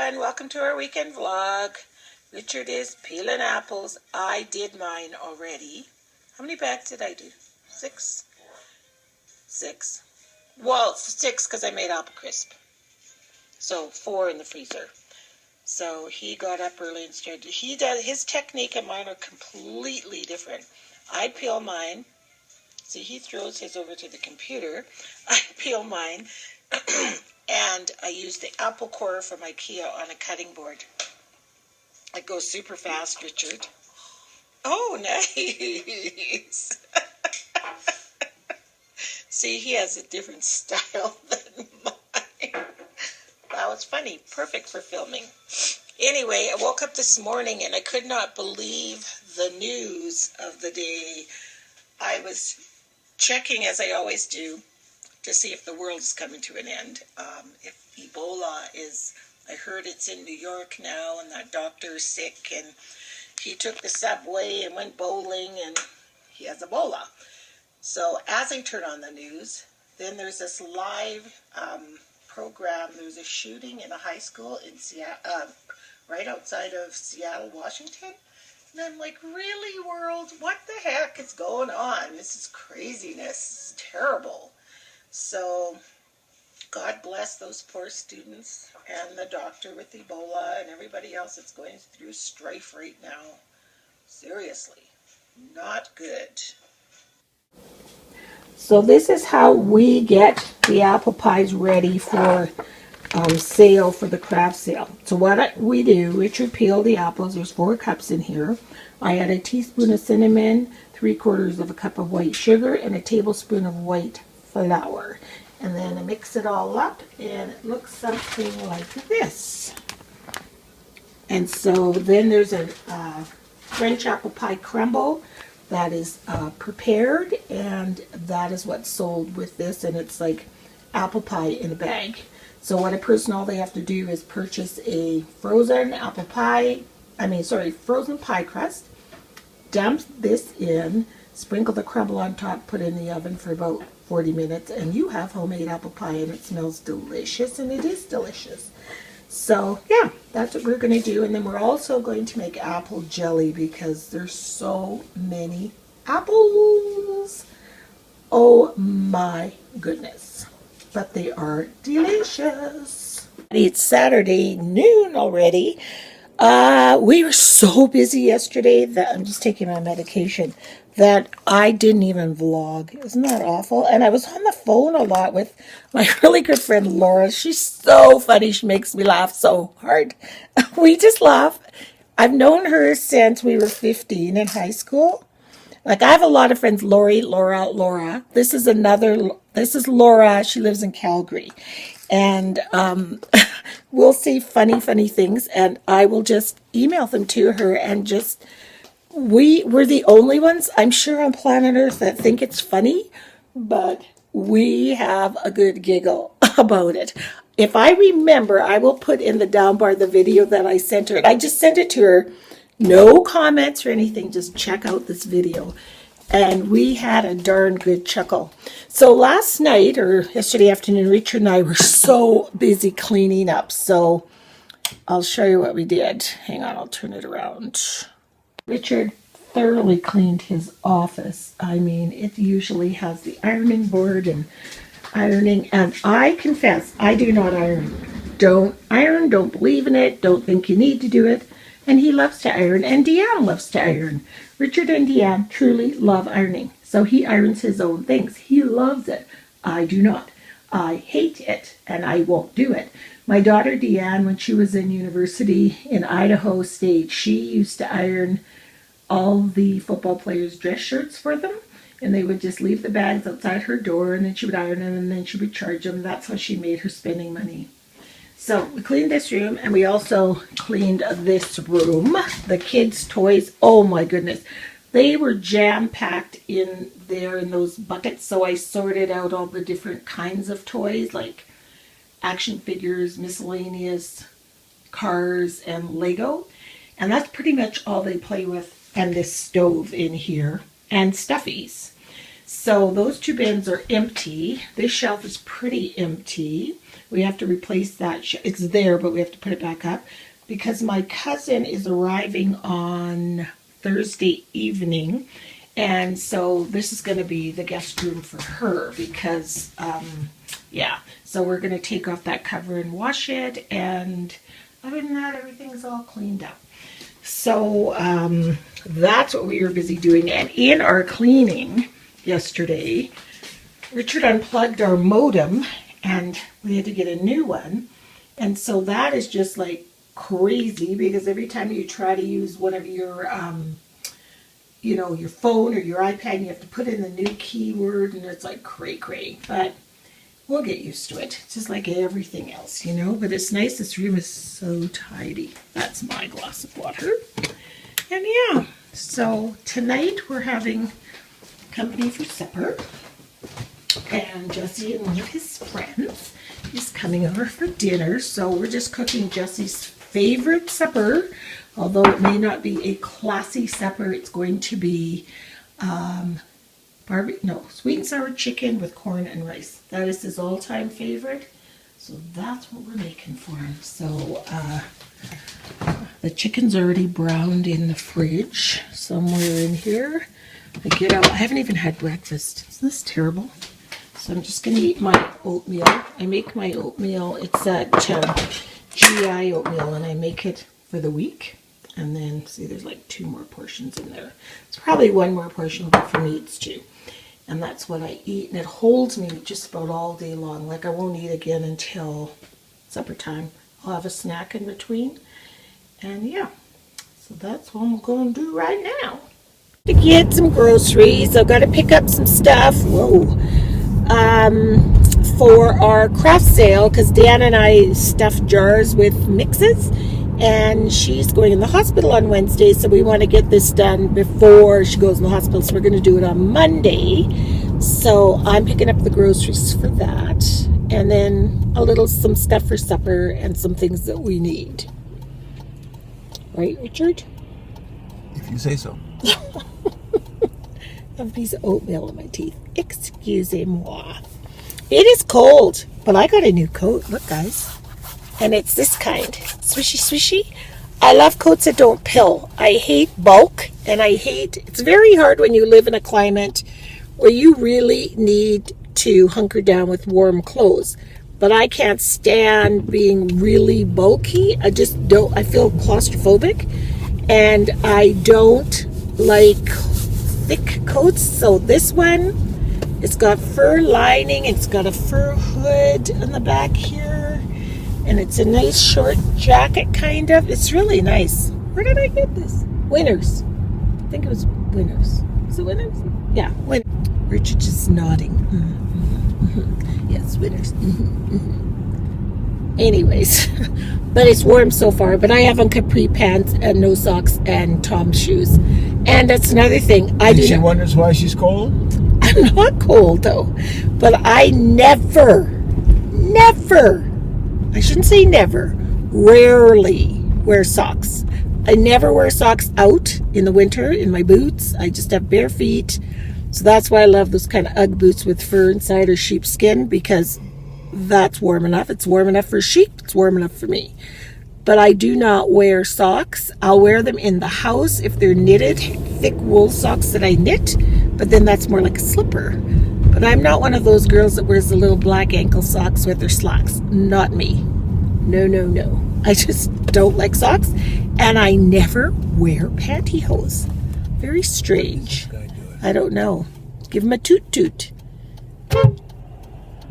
everyone, welcome to our weekend vlog. Richard is peeling apples. I did mine already. How many bags did I do? Six? Well, six because I made apple crisp. So 4 in the freezer. So he got up early and started. His technique and mine are completely different. I peel mine. See, he throws his over to the computer. I peel mine. And I use the apple core from IKEA on a cutting board. It goes super fast, Richard. Oh, nice. See, he has a different style than mine. That was funny. Perfect for filming. Anyway, I woke up this morning and I could not believe the news of the day. I was checking, as I always do, to see if the world is coming to an end. If Ebola is, I heard it's in New York now, and that doctor is sick, and he took the subway and went bowling, and he has Ebola. So as I turn on the news, then there's this live program. There's a shooting in a high school in Seattle, right outside of Seattle, Washington. And I'm like, really, world? What the heck is going on? This is craziness. This is terrible. So, God bless those poor students and the doctor with Ebola and everybody else that's going through strife right now. Seriously, not good. So this is how we get the apple pies ready for sale, for the craft sale. So what we do, Richard peeled the apples. There's 4 cups in here. I add a teaspoon of cinnamon, 3/4 of a cup of white sugar, and a tablespoon of white flour. And then I mix it all up and it looks something like this. And so then there's a French apple pie crumble that is prepared, and that is what's sold with this, and it's like apple pie in a bag. So what a person, all they have to do is purchase a frozen frozen pie crust, dump this in, sprinkle the crumble on top, put it in the oven for about 40 minutes, and you have homemade apple pie, and it smells delicious, and it is delicious. So, yeah, that's what we're going to do. And then we're also going to make apple jelly because there's so many apples. Oh, my goodness. But they are delicious. It's Saturday noon already. We were so busy yesterday that I'm just taking my medication that I didn't even vlog. Isn't that awful? And I was on the phone a lot with my really good friend Laura. She's so funny. She makes me laugh so hard. We just laugh. I've known her since we were 15 in high school. Like, I have a lot of friends, Laura. This is Laura. She lives in Calgary. And we'll say funny things, and I will just email them to her, and just, we're the only ones, I'm sure, on planet Earth that think it's funny, but we have a good giggle about it. If I remember, I will put in the down bar the video that I sent her, and I just sent it to her. No comments or anything, just check out this video. And we had a darn good chuckle. So last night, or yesterday afternoon, Richard and I were so busy cleaning up. So I'll show you what we did. Hang on, I'll turn it around. Richard thoroughly cleaned his office. I mean, it usually has the ironing board and ironing. And I confess, I do not iron. Don't iron, don't believe in it, don't think you need to do it. And he loves to iron, and Deanne loves to iron. Richard and Deanne truly love ironing. So he irons his own things. He loves it. I do not. I hate it, and I won't do it. My daughter Deanne, when she was in university in Idaho State, she used to iron all the football players' dress shirts for them. And they would just leave the bags outside her door, and then she would iron them, and then she would charge them. That's how she made her spending money. So we cleaned this room, and we also cleaned this room. The kids' toys, oh my goodness. They were jam-packed in there in those buckets, so I sorted out all the different kinds of toys, like action figures, miscellaneous, cars, and Lego. And that's pretty much all they play with, and this stove in here, and stuffies. So those 2 bins are empty. This shelf is pretty empty. We have to replace that. It's there, but we have to put it back up because my cousin is arriving on Thursday evening. And so this is going to be the guest room for her because, yeah. So we're going to take off that cover and wash it. And other than that, everything's all cleaned up. So that's what we were busy doing. And in our cleaning yesterday, Richard unplugged our modem and we had to get a new one. And so that is just like crazy because every time you try to use one of your, you know, your phone or your iPad, you have to put in the new keyword and it's like cray. But we'll get used to it. It's just like everything else, you know. But it's nice. This room is so tidy. That's my glass of water. And yeah, so tonight we're having company for supper. And Jesse and one of his friends is coming over for dinner. So we're just cooking Jesse's favorite supper. Although it may not be a classy supper, it's going to be sweet and sour chicken with corn and rice. That is his all-time favorite. So that's what we're making for him. So the chicken's already browned in the fridge somewhere in here. I get out. I haven't even had breakfast. Isn't this terrible? So I'm just going to eat my oatmeal. I make my oatmeal. It's that GI oatmeal, and I make it for the week. And then, see, there's like 2 more portions in there. It's probably 1 more portion, but for me it's 2. And that's what I eat. And it holds me just about all day long. Like I won't eat again until supper time. I'll have a snack in between. And yeah, so that's what I'm going to do right now. To get some groceries, I've got to pick up some stuff. Whoa. For our craft sale, because Dan and I stuffed jars with mixes. And she's going in the hospital on Wednesday, so we want to get this done before she goes in the hospital. So we're going to do it on Monday. So I'm picking up the groceries for that. And then some stuff for supper and some things that we need. Right, Richard? If you say so. I have a piece of oatmeal in my teeth. Excusez-moi. It is cold, but I got a new coat. Look, guys. And it's this kind. Swishy, swishy. I love coats that don't pill. I hate bulk, and it's very hard when you live in a climate where you really need to hunker down with warm clothes. But I can't stand being really bulky. I feel claustrophobic, and I don't like thick coats. So this one, it's got fur lining, it's got a fur hood on the back here. And it's a nice short jacket, kind of. It's really nice. Where did I get this? Winners. I think it was Winners. Is it Winners? Yeah, Winners. Richard just nodding. Yes, Winners. Anyways, but it's warm so far. But I have on capri pants and no socks and Tom's shoes. And that's another thing. She wonders why she's cold? I'm not cold, though. But I never, I shouldn't say never, rarely wear socks. I never wear socks out in the winter in my boots. I just have bare feet. So that's why I love those kind of Ugg boots with fur inside or sheepskin, because that's warm enough. It's warm enough for sheep. It's warm enough for me. But I do not wear socks. I'll wear them in the house if they're knitted, thick wool socks that I knit. But then that's more like a slipper. But I'm not one of those girls that wears the little black ankle socks with their slacks. Not me. No. I just don't like socks. And I never wear pantyhose. Very strange. I don't know. Give him a toot.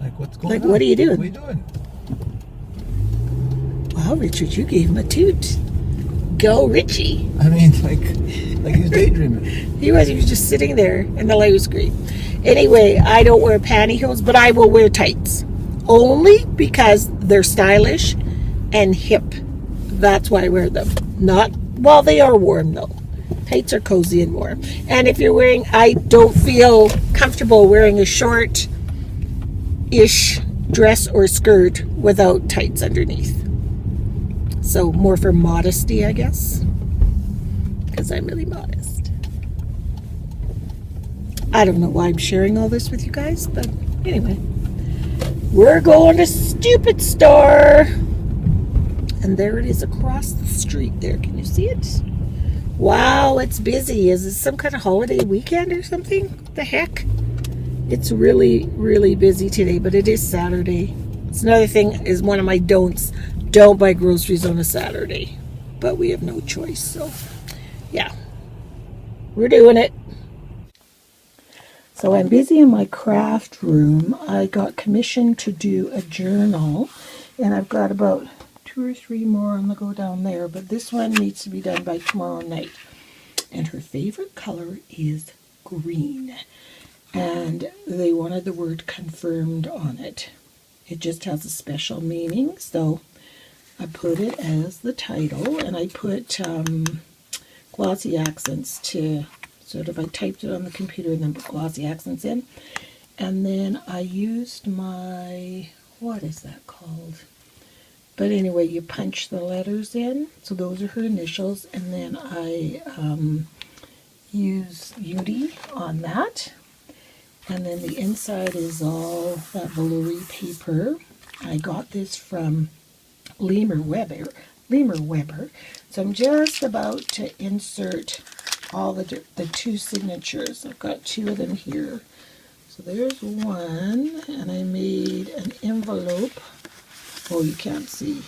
Like, what's going on? What are you doing? What are you doing? Wow, Richard, you gave him a toot. Go, Richie. I mean, like he's daydreaming. He was just sitting there, and the light was great. Anyway, I don't wear pantyhose, but I will wear tights. Only because they're stylish and hip. That's why I wear them. They are warm, though. Tights are cozy and warm. And if you're wearing, I don't feel comfortable wearing a short-ish dress or skirt without tights underneath. So more for modesty, I guess. Because I'm really modest. I don't know why I'm sharing all this with you guys, but anyway. We're going to Stupid Store. And there it is across the street there. Can you see it? Wow, it's busy. Is it some kind of holiday weekend or something? What the heck? It's really, really busy today, but it is Saturday. It's another thing is one of my don'ts. Don't buy groceries on a Saturday. But we have no choice, so yeah. We're doing it. So I'm busy in my craft room. I got commissioned to do a journal, and I've got about 2 or 3 more on the go down there, but this one needs to be done by tomorrow night. And her favorite color is green. And they wanted the word confirmed on it. It just has a special meaning, so I put it as the title, and I put glossy accents to sort of, I typed it on the computer and then put glossy accents in. And then I used my, what is that called? But anyway, you punch the letters in. So those are her initials. And then I use Udi on that. And then the inside is all that velour paper. I got this from Lemur Weber. So I'm just about to insert all the 2 signatures. I've got 2 of them here. So there's one, and I made an envelope. Oh, you can't see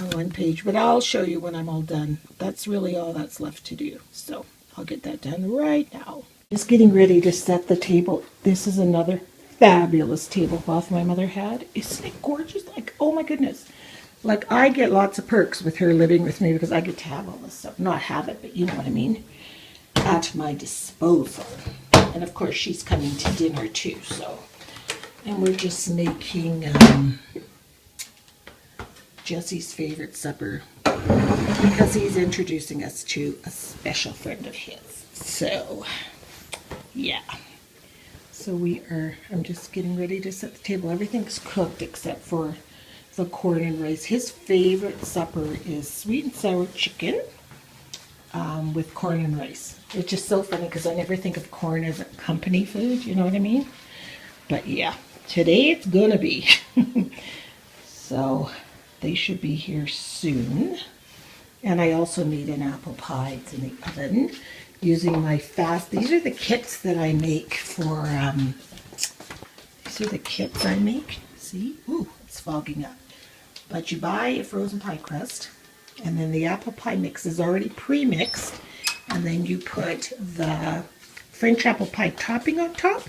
on one page, but I'll show you when I'm all done. That's really all that's left to do. So I'll get that done right now. Just getting ready to set the table. This is another fabulous tablecloth my mother had. Isn't it gorgeous? Like, oh my goodness. Like, I get lots of perks with her living with me because I get to have all this stuff. Not have it, but you know what I mean. At my disposal. And of course, she's coming to dinner too, so. And we're just making Jesse's favorite supper because he's introducing us to a special friend of his. So, yeah. So I'm just getting ready to set the table. Everything's cooked except for the corn and rice. His favorite supper is sweet and sour chicken with corn and rice. It's just so funny because I never think of corn as a company food, you know what I mean? But yeah, today it's gonna be. So they should be here soon. And I also made an apple pie. It's in the oven using my these are the kits that I make for, see? Ooh, it's fogging up. But you buy a frozen pie crust, and then the apple pie mix is already pre-mixed, and then you put the French apple pie topping on top,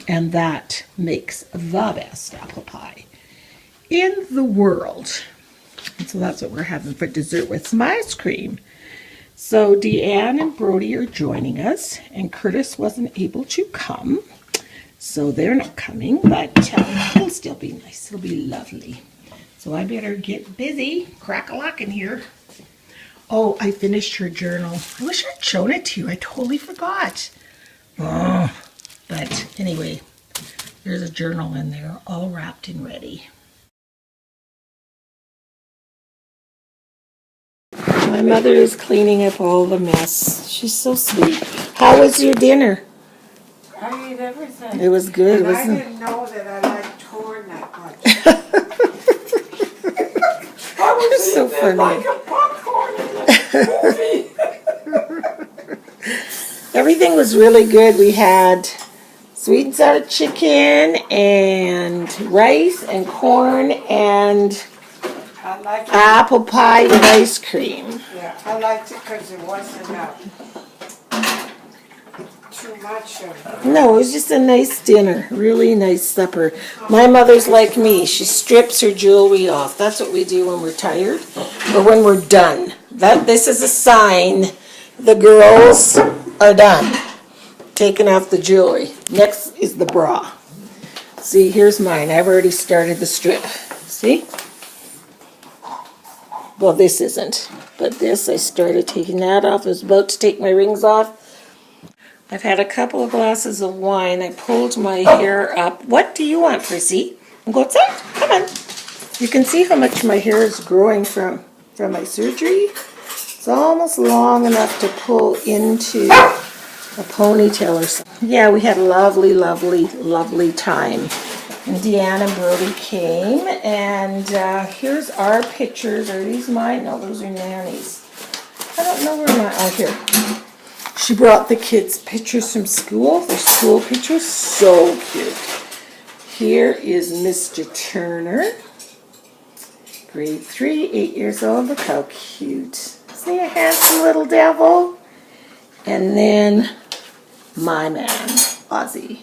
and that makes the best apple pie in the world. And so that's what we're having for dessert with some ice cream. So Deanne and Brody are joining us, and Curtis wasn't able to come, so they're not coming, but it'll still be nice. It'll be lovely. So I better get busy, crack-a-lackin' here. Oh, I finished her journal. I wish I'd shown it to you. I totally forgot. Oh, but anyway, there's a journal in there, all wrapped and ready. My mother is cleaning up all the mess. She's so sweet. How was your dinner? I ate everything. It was good, and wasn't it? I didn't know that I liked corn that much. I was so eating funny. like a popcorn in the movie. Everything was really good. We had sweet and sour chicken and rice and corn and I liked it. apple pie and ice cream. Yeah, I liked it because it wasn't too much of No, it was just a nice dinner. Really nice supper. My mother's like me. She strips her jewelry off. That's what we do when we're tired or when we're done. This is a sign the girls are done. Taking off the jewelry. Next is the bra. See, here's mine. I've already started the strip. See? Well, this isn't. But this, I started taking that off. I was about to take my rings off. I've had a couple of glasses of wine. I pulled my hair up. What do you want, Prissy? Go outside. Come on. You can see how much my hair is growing from my surgery. It's almost long enough to pull into a ponytail or something. Yeah, we had a lovely, lovely, lovely time. And Deanna and Brody came, and here's our pictures. Are these mine? No, those are Nanny's. I don't know where mine. Oh, here. She brought the kids pictures from school. Their school pictures, so cute. Here is Mr. Turner, grade 3, 8 years old. Look how cute. Isn't he a handsome little devil? And then my man, Ozzy.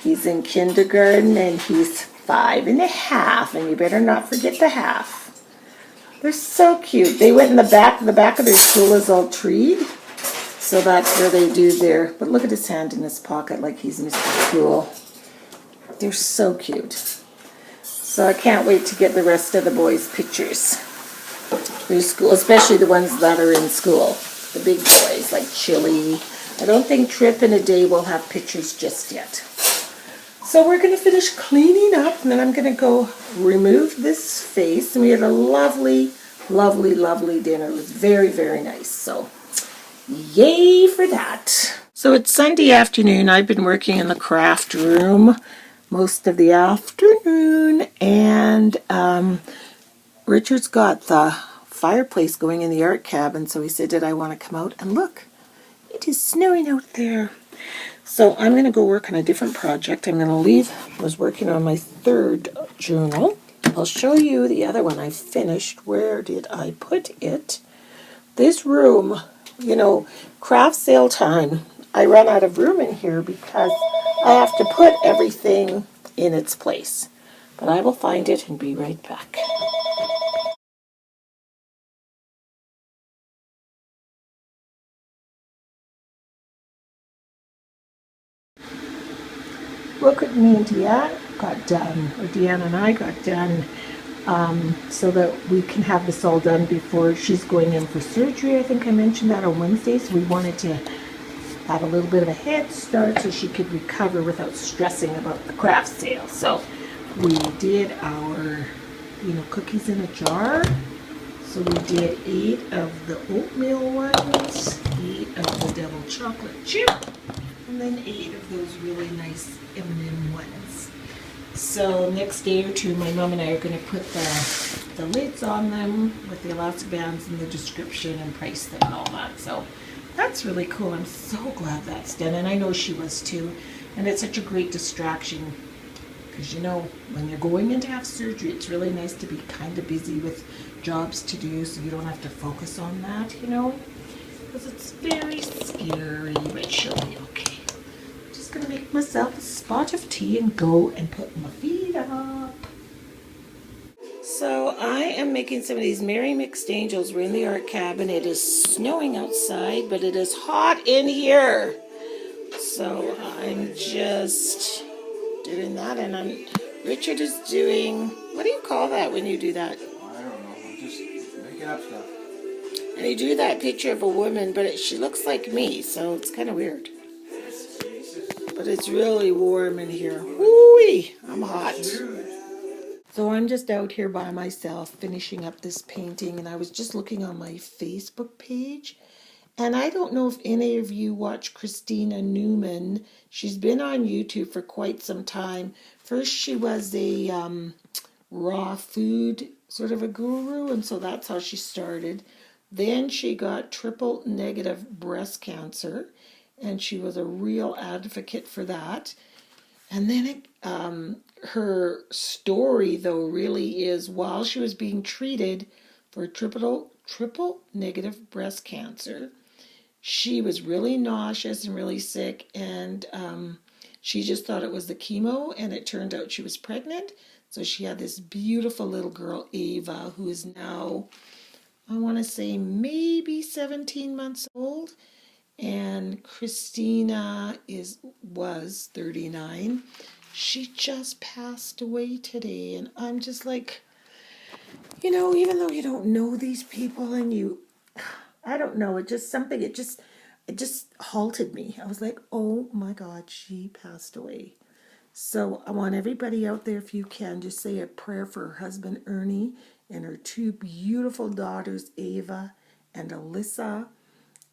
He's in kindergarten and he's 5.5, and you better not forget the half. They're so cute. They went in the back of their school is all treed, so that's where they do their, but look at his hand in his pocket like he's Mr. Cool. They're so cute. So I can't wait to get the rest of the boys' pictures for school, especially the ones that are in school. The big boys like Chili. I don't think Trip in a Day will have pictures just yet. So we're going to finish cleaning up, and then I'm going to go remove this face. And we had a lovely, lovely, lovely dinner. It was very, very nice. So yay for that. So it's Sunday afternoon. I've been working in the craft room most of the afternoon, and Richard's got the fireplace going in the art cabin, so he said, did I want to come out and look? It is snowing out there. So I'm going to go work on a different project. I'm going to leave. I was working on my third journal. I'll show you the other one I finished. Where did I put it? This room, you know, craft sale time. I run out of room in here because I have to put everything in its place. But I will find it and be right back. Look what me and Deanna got done, or Deanna and I got done, so that we can have this all done before she's going in for surgery. I think I mentioned that on Wednesday, so we wanted to have a little bit of a head start so she could recover without stressing about the craft sale. So we did our, cookies in a jar. So we did 8 of the oatmeal ones, 8 of the double chocolate chip, and then 8 of those really nice M&M ones. So next day or two, my mom and I are going to put the lids on them with the elastic bands and the description and price them and all that. So that's really cool. I'm so glad that's done, and I know she was too. And it's such a great distraction because, when you're going in to have surgery, it's really nice to be kind of busy with jobs to do so you don't have to focus on that, because it's very scary, but she'll be okay. I'm just going to make myself a spot of tea and go and put my feet up. So I am making some of these Merry Mixed Angels. We're in the art cabin. It is snowing outside, but it is hot in here. So I'm just doing that, and Richard is doing, what do you call that when you do that? I don't know. I'm just making up stuff. And you do that picture of a woman, but she looks like me, so it's kind of weird. But it's really warm in here. Woo-wee, I'm hot. So I'm just out here by myself finishing up this painting, and I was just looking on my Facebook page, and I don't know if any of you watch Christina Newman. She's been on YouTube for quite some time. First she was a raw food sort of a guru, and so that's how she started. Then she got triple negative breast cancer, and she was a real advocate for that. And then her story, though, really is while she was being treated for triple negative breast cancer, she was really nauseous and really sick, and she just thought it was the chemo, and it turned out she was pregnant. So she had this beautiful little girl, Ava, who is now, I want to say, maybe 17 months old. And Christina was 39. She just passed away today, and I'm just like, even though you don't know these people, and I don't know, it just halted me. I was like, oh my God, she passed away. So I want everybody out there, if you can, just say a prayer for her husband, Ernie, and her 2 beautiful daughters, Ava and Alyssa.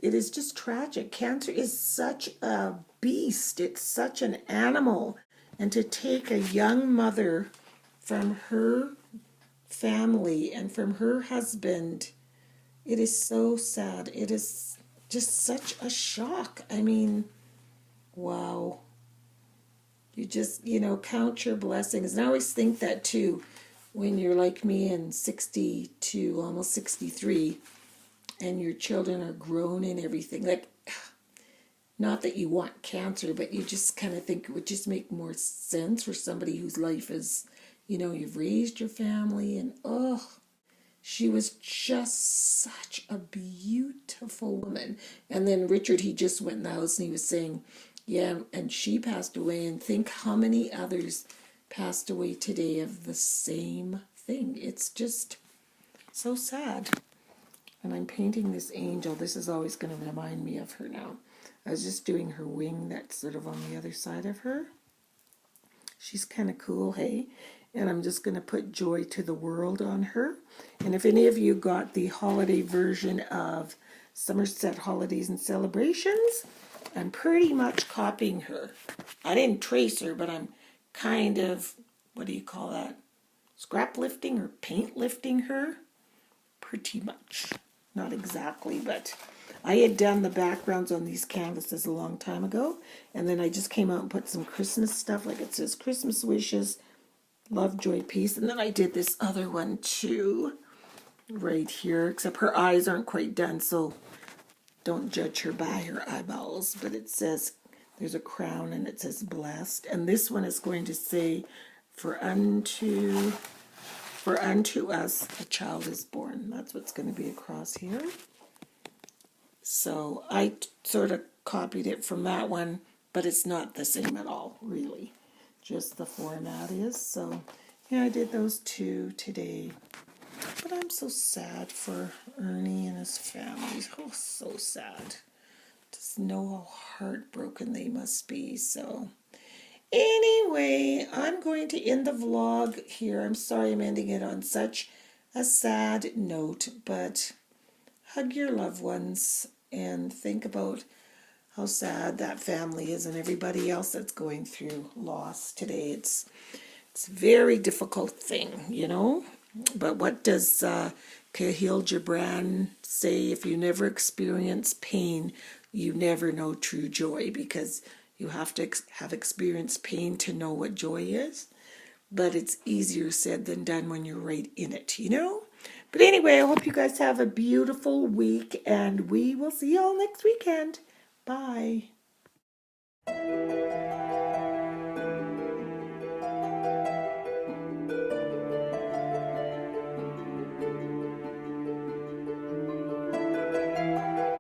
it is just tragic. Cancer is such a beast. It's such an animal. And to take a young mother from her family and from her husband, it is so sad. It is just such a shock. I mean, wow. You just, count your blessings. And I always think that too, when you're like me and 62, almost 63, and your children are grown and everything. Like, not that you want cancer, but you just kind of think it would just make more sense for somebody whose life is, you've raised your family, and she was just such a beautiful woman. And then Richard, he just went in the house and he was saying, yeah, and she passed away, and think how many others passed away today of the same thing. It's just so sad. And I'm painting this angel. This is always going to remind me of her now. I was just doing her wing that's sort of on the other side of her. She's kind of cool, hey? And I'm just going to put joy to the world on her. And if any of you got the holiday version of Somerset Holidays and Celebrations, I'm pretty much copying her. I didn't trace her, but I'm kind of, what do you call that? Scrap lifting or paint lifting her? Pretty much. Not exactly, but I had done the backgrounds on these canvases a long time ago, and then I just came out and put some Christmas stuff, like it says Christmas wishes, love, joy, peace, and then I did this other one too, right here, except her eyes aren't quite done, so don't judge her by her eyeballs, but it says, there's a crown, and it says blessed, and this one is going to say, for unto us a child is born. That's what's going to be across here. So I sort of copied it from that one, but it's not the same at all, really. Just the format is. So, yeah, I did those two today. But I'm so sad for Ernie and his family. Oh, so sad. Just know how heartbroken they must be, so... Anyway, I'm going to end the vlog here. I'm sorry I'm ending it on such a sad note, but hug your loved ones and think about how sad that family is and everybody else that's going through loss today. It's a very difficult thing, But what does Khalil Gibran say? If you never experience pain, you never know true joy, because you have to have experienced pain to know what joy is. But it's easier said than done when you're right in it, But anyway, I hope you guys have a beautiful week, and we will see you all next weekend. Bye.